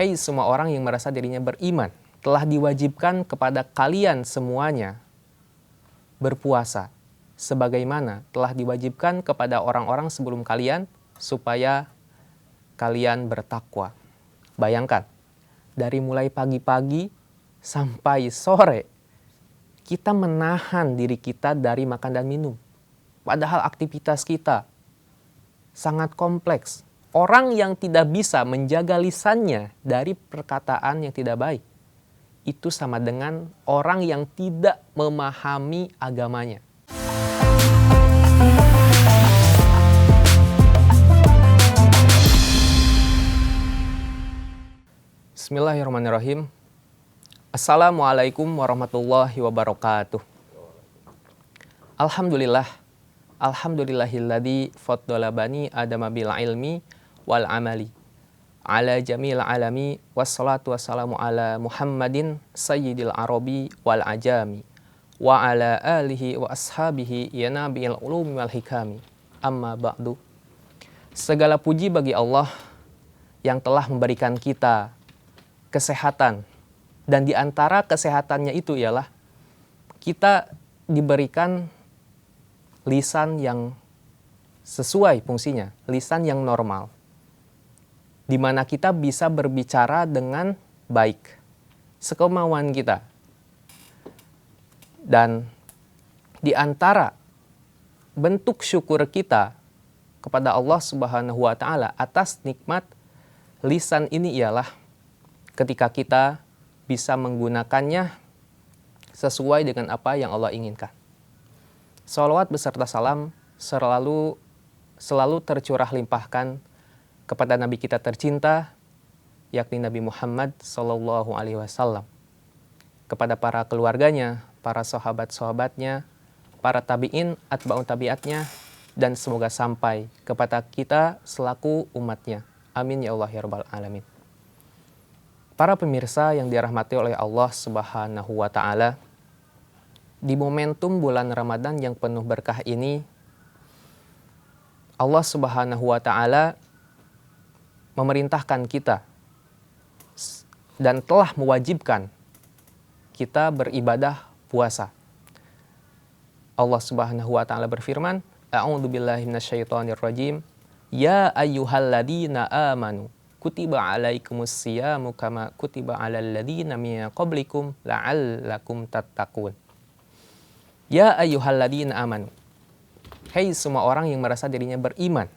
Hei semua orang yang merasa dirinya beriman, telah diwajibkan kepada kalian semuanya berpuasa, sebagaimana telah diwajibkan kepada orang-orang sebelum kalian, supaya kalian bertakwa. Bayangkan, dari mulai pagi-pagi sampai sore, kita menahan diri kita dari makan dan minum. Padahal aktivitas kita sangat kompleks. Orang yang tidak bisa menjaga lisannya dari perkataan yang tidak baik, itu sama dengan orang yang tidak memahami agamanya. Bismillahirrahmanirrahim. Assalamualaikum warahmatullahi wabarakatuh. Alhamdulillahilladzi faddala bani adama bil ilmi wal amali ala jamil alami, wassalatu wassalamu ala Muhammadin sayyidil arabi wal ajami wa ala alihi wa ashabihi ya nabiil ulumi wal hikami, amma ba'du. Segala puji bagi Allah yang telah memberikan kita kesehatan, dan di antara kesehatannya itu ialah kita diberikan lisan yang sesuai fungsinya, lisan yang normal, di mana kita bisa berbicara dengan baik, sekemauan kita. Dan di antara bentuk syukur kita kepada Allah Subhanahu wa Ta'ala atas nikmat lisan ini ialah ketika kita bisa menggunakannya sesuai dengan apa yang Allah inginkan. Shalawat beserta salam selalu tercurah limpahkan kepada Nabi kita tercinta, yakni Nabi Muhammad Sallallahu Alaihi Wasallam, kepada para keluarganya, para sahabat-sahabatnya, para tabi'in, atba'un tabi'atnya, dan semoga sampai kepada kita selaku umatnya. Amin ya Allah ya Rabbal Alamin. Para pemirsa yang dirahmati oleh Allah Subhanahu wa Ta'ala, di momentum bulan Ramadan yang penuh berkah ini, Allah Subhanahu wa Ta'ala memerintahkan kita dan telah mewajibkan kita beribadah puasa. Allah Subhanahu wa Ta'ala berfirman, A'udzubillahi minasyaitonirrajim, ya ayyuhalladzina amanu kutiba alaikumus siyamu kama kutiba alal ladzina min qablikum la'allakum tattaqun. Ya ayyuhalladzina amanu. Hei semua orang yang merasa dirinya beriman,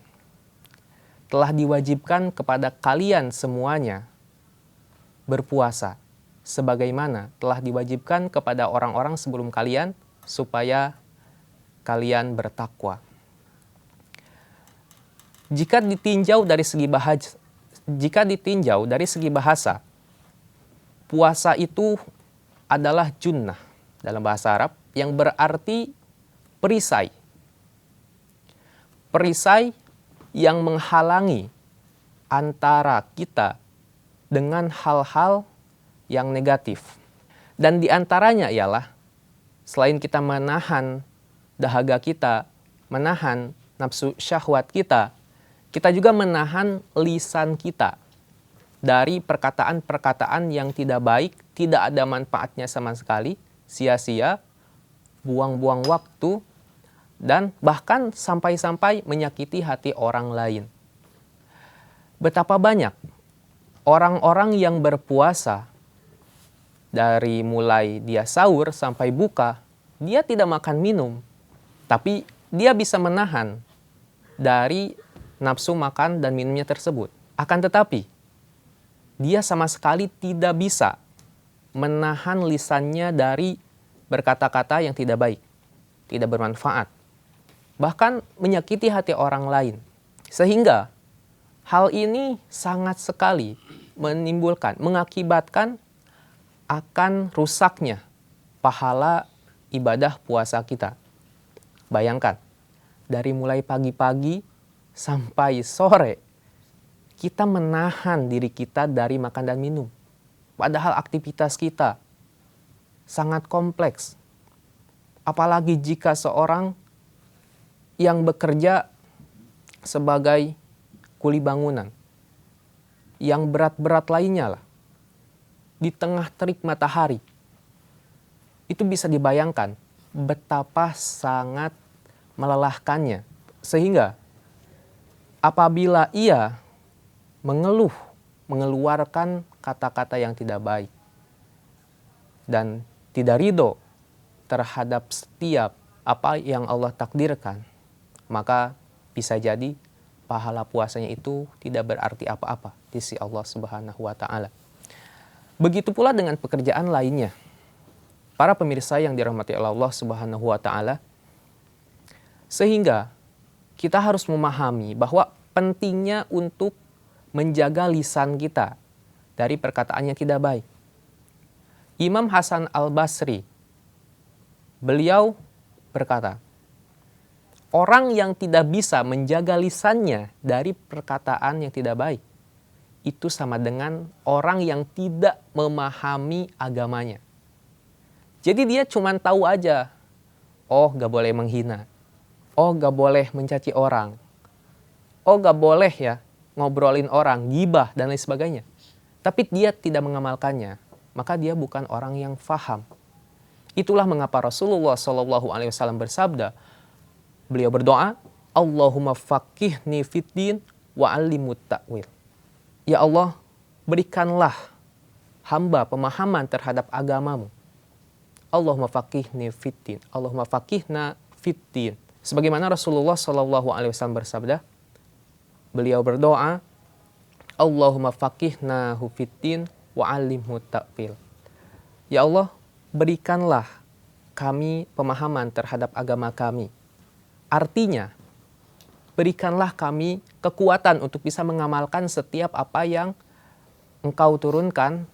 telah diwajibkan kepada kalian semuanya berpuasa, sebagaimana telah diwajibkan kepada orang-orang sebelum kalian, supaya kalian bertakwa. Jika ditinjau dari segi bahasa, puasa itu adalah junnah dalam bahasa Arab, yang berarti perisai. Perisai yang menghalangi antara kita dengan hal-hal yang negatif. Dan di antaranya ialah, selain kita menahan dahaga kita, menahan nafsu syahwat kita, kita juga menahan lisan kita dari perkataan-perkataan yang tidak baik, tidak ada manfaatnya sama sekali, sia-sia, buang-buang waktu, dan bahkan sampai-sampai menyakiti hati orang lain. Betapa banyak orang-orang yang berpuasa, dari mulai dia sahur sampai buka, dia tidak makan minum, tapi dia bisa menahan dari nafsu makan dan minumnya tersebut. Akan tetapi, dia sama sekali tidak bisa menahan lisannya dari berkata-kata yang tidak baik, tidak bermanfaat, bahkan menyakiti hati orang lain. Sehingga hal ini sangat sekali mengakibatkan akan rusaknya pahala ibadah puasa kita. Bayangkan, dari mulai pagi-pagi sampai sore, kita menahan diri kita dari makan dan minum. Padahal aktivitas kita sangat kompleks. Apalagi jika seorang yang bekerja sebagai kuli bangunan, yang berat-berat lainnya lah, di tengah terik matahari. Itu bisa dibayangkan betapa sangat melelahkannya. Sehingga apabila ia mengeluh, mengeluarkan kata-kata yang tidak baik dan tidak ridho terhadap setiap apa yang Allah takdirkan, maka bisa jadi pahala puasanya itu tidak berarti apa-apa di sisi Allah Subhanahu wa taala. Begitu pula dengan pekerjaan lainnya. Para pemirsa yang dirahmati Allah Subhanahu wa taala, sehingga kita harus memahami bahwa pentingnya untuk menjaga lisan kita dari perkataan yang tidak baik. Imam Hasan Al-Basri, beliau berkata, orang yang tidak bisa menjaga lisannya dari perkataan yang tidak baik, itu sama dengan orang yang tidak memahami agamanya. Jadi dia cuma tahu aja, oh gak boleh menghina, oh gak boleh mencaci orang, oh gak boleh ya ngobrolin orang, gibah dan lain sebagainya. Tapi dia tidak mengamalkannya, maka dia bukan orang yang faham. Itulah mengapa Rasulullah SAW bersabda, beliau berdoa, Allahumma faqihni fiddin wa alimut ta'wil. Ya Allah, berikanlah hamba pemahaman terhadap agamamu. Allahumma faqihni fiddin, Allahumma faqihna fiddin. Sebagaimana Rasulullah SAW bersabda, beliau berdoa, Allahumma faqihna fiddin wa alimut ta'wil. Ya Allah, berikanlah kami pemahaman terhadap agama kami. Artinya, berikanlah kami kekuatan untuk bisa mengamalkan setiap apa yang Engkau turunkan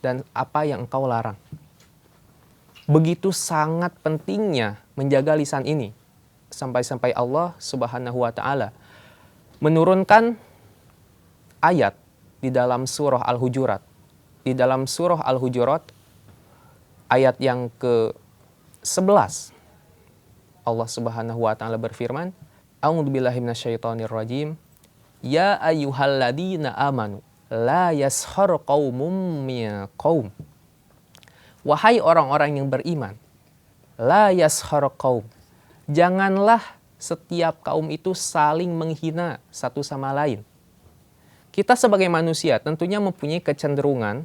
dan apa yang Engkau larang. Begitu sangat pentingnya menjaga lisan ini. Sampai-sampai Allah Subhanahu wa taala menurunkan ayat di dalam surah Al-Hujurat. Di dalam surah Al-Hujurat ayat yang ke-11, Allah Subhanahu wa taala berfirman, A'udzubillahi minasyaitonirrajim. Ya ayyuhalladzina amanu la yashar qaumum min qaum. Wahai orang-orang yang beriman, la yashar qaum. Janganlah setiap kaum itu saling menghina satu sama lain. Kita sebagai manusia tentunya mempunyai kecenderungan,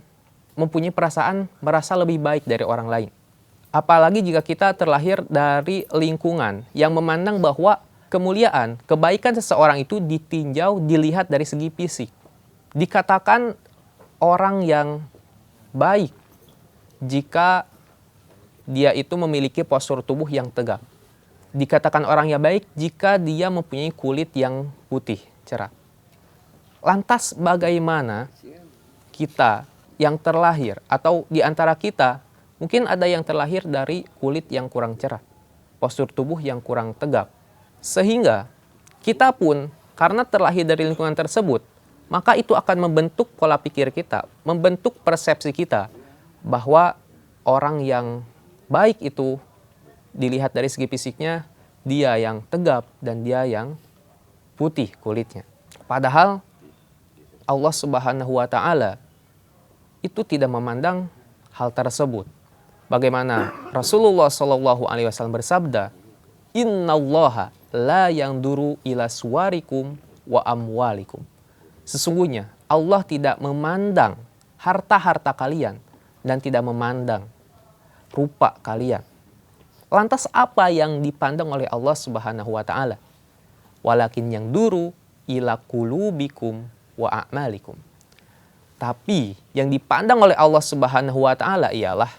mempunyai perasaan merasa lebih baik dari orang lain. Apalagi jika kita terlahir dari lingkungan yang memandang bahwa kemuliaan, kebaikan seseorang itu ditinjau, dilihat dari segi fisik. Dikatakan orang yang baik jika dia itu memiliki postur tubuh yang tegap. Dikatakan orang yang baik jika dia mempunyai kulit yang putih, cerah. Lantas bagaimana kita yang terlahir atau di antara kita mungkin ada yang terlahir dari kulit yang kurang cerah, postur tubuh yang kurang tegap. Sehingga kita pun karena terlahir dari lingkungan tersebut, maka itu akan membentuk pola pikir kita, membentuk persepsi kita bahwa orang yang baik itu dilihat dari segi fisiknya, dia yang tegap dan dia yang putih kulitnya. Padahal Allah Subhanahu wa taala itu tidak memandang hal tersebut. Bagaimana Rasulullah SAW bersabda, Innallaha la yanduru ila suwarikum wa amwalikum. Sesungguhnya Allah tidak memandang harta-harta kalian dan tidak memandang rupa kalian. Lantas apa yang dipandang oleh Allah Subhanahu wa taala? Walakin yang duru ila qulubikum wa a'malikum. Tapi yang dipandang oleh Allah Subhanahu wa taala ialah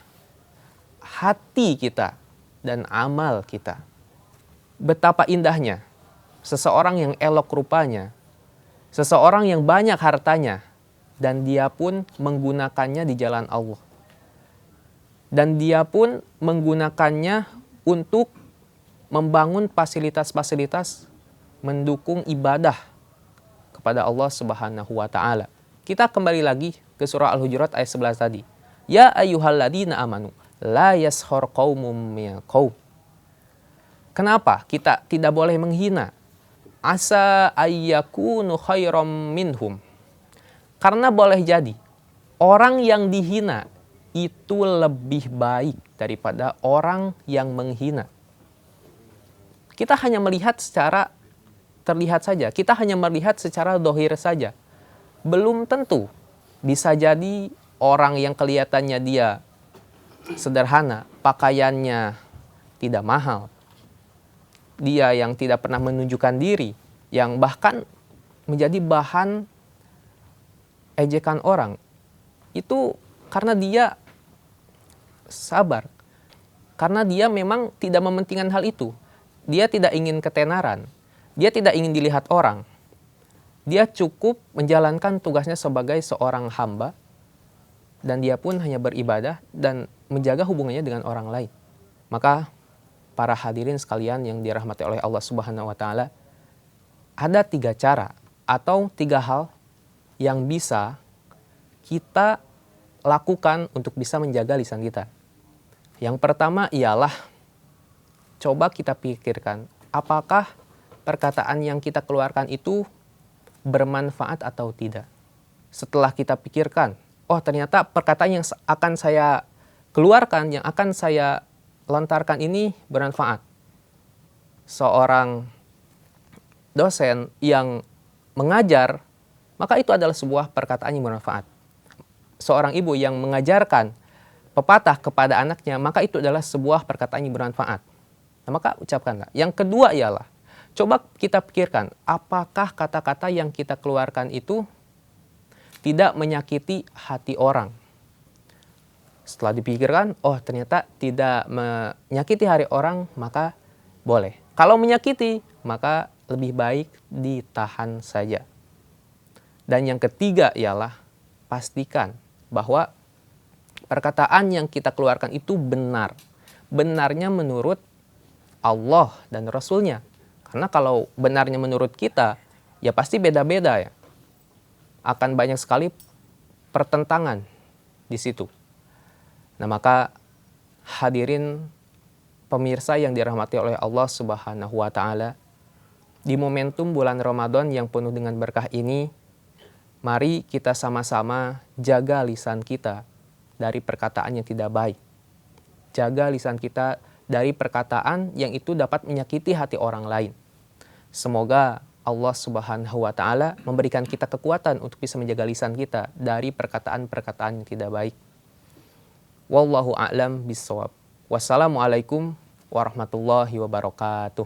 hati kita dan amal kita. Betapa indahnya seseorang yang elok rupanya, seseorang yang banyak hartanya, dan dia pun menggunakannya di jalan Allah. Dan dia pun menggunakannya untuk membangun fasilitas-fasilitas mendukung ibadah kepada Allah Subhanahu wa taala. Kita kembali lagi ke surah Al-Hujurat ayat 11 tadi. Ya ayyuhalladzina amanu la yashar qaumum min qaum. Kenapa kita tidak boleh menghina? Asa ayyakunu khairam minhum. Karena boleh jadi orang yang dihina itu lebih baik daripada orang yang menghina. Kita hanya melihat secara terlihat saja, kita hanya melihat secara dohir saja. Belum tentu, bisa jadi orang yang kelihatannya dia sederhana, pakaiannya tidak mahal, dia yang tidak pernah menunjukkan diri, yang bahkan menjadi bahan ejekan orang, itu karena dia sabar, karena dia memang tidak mementingkan hal itu. Dia tidak ingin ketenaran, dia tidak ingin dilihat orang. Dia cukup menjalankan tugasnya sebagai seorang hamba, dan dia pun hanya beribadah dan menjaga hubungannya dengan orang lain. Maka para hadirin sekalian yang dirahmati oleh Allah Subhanahu wa Ta'ala, ada 3 cara atau 3 hal yang bisa kita lakukan untuk bisa menjaga lisan kita. Yang pertama ialah coba kita pikirkan, apakah perkataan yang kita keluarkan itu bermanfaat atau tidak. Setelah kita pikirkan, oh ternyata perkataan yang akan saya keluarkan, yang akan saya lontarkan ini bermanfaat. Seorang dosen yang mengajar, maka itu adalah sebuah perkataan yang bermanfaat. Seorang ibu yang mengajarkan pepatah kepada anaknya, maka itu adalah sebuah perkataan yang bermanfaat. Nah, maka ucapkanlah. Yang kedua ialah, coba kita pikirkan, apakah kata-kata yang kita keluarkan itu tidak menyakiti hati orang. Setelah dipikirkan, oh ternyata tidak menyakiti hati orang, maka boleh. Kalau menyakiti, maka lebih baik ditahan saja. Dan yang ketiga ialah, pastikan bahwa perkataan yang kita keluarkan itu benar. Benarnya menurut Allah dan Rasulnya. Karena kalau benarnya menurut kita, ya pasti beda-beda ya. Akan banyak sekali pertentangan di situ. Nah maka hadirin pemirsa yang dirahmati oleh Allah Subhanahu wa Ta'ala, di momentum bulan Ramadan yang penuh dengan berkah ini, mari kita sama-sama jaga lisan kita dari perkataan yang tidak baik. Jaga lisan kita dari perkataan yang itu dapat menyakiti hati orang lain. Semoga Allah Subhanahu wa Ta'ala memberikan kita kekuatan untuk bisa menjaga lisan kita dari perkataan-perkataan yang tidak baik. Wallahu a'lam bishawab. Wassalamualaikum warahmatullahi wabarakatuh.